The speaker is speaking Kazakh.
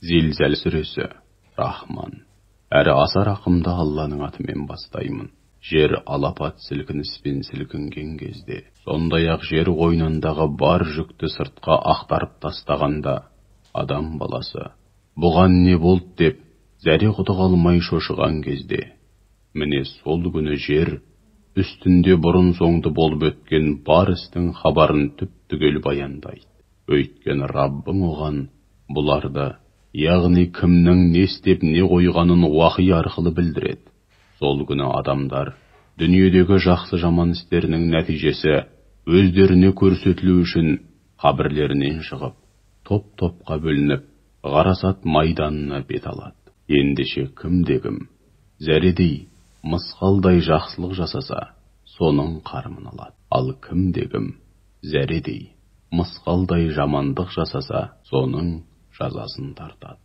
Зилзал сүресі. Рахман. Әрі аса рақымды Алланың атымен бастаймын. Жер алапат сілкініспен сілкінген кезде, сондай-ақ жер қойнындағы бар жүкті сыртқа ақтарып тастағанда, адам баласы, бұған не болды деп, зәре-құты қалмай шошыған кезде, міне сол күні жер, үстінде бұрын-соңды болып өткен бар істің хабарын түп-түгел баяндайды. Өйткені Раббың оған бұларды, яғни кімнің не істеп не қойғанын уахи арқылы білдіреді. Сол күні адамдар дүниедегі жақсы жаман істерінің нәтижесі өздеріне көрсетілу үшін қабірлерінен шығып, топ-топқа бөлініп, ғарасат майданына бет алады. Ендеше кім-де-кім зәредей, мысқалдай жақсылық жасаса, соның қарымын алады. Ал кім-де-кім зәредей, мысқалдай жамандық жасаса, соның жазасын тартады.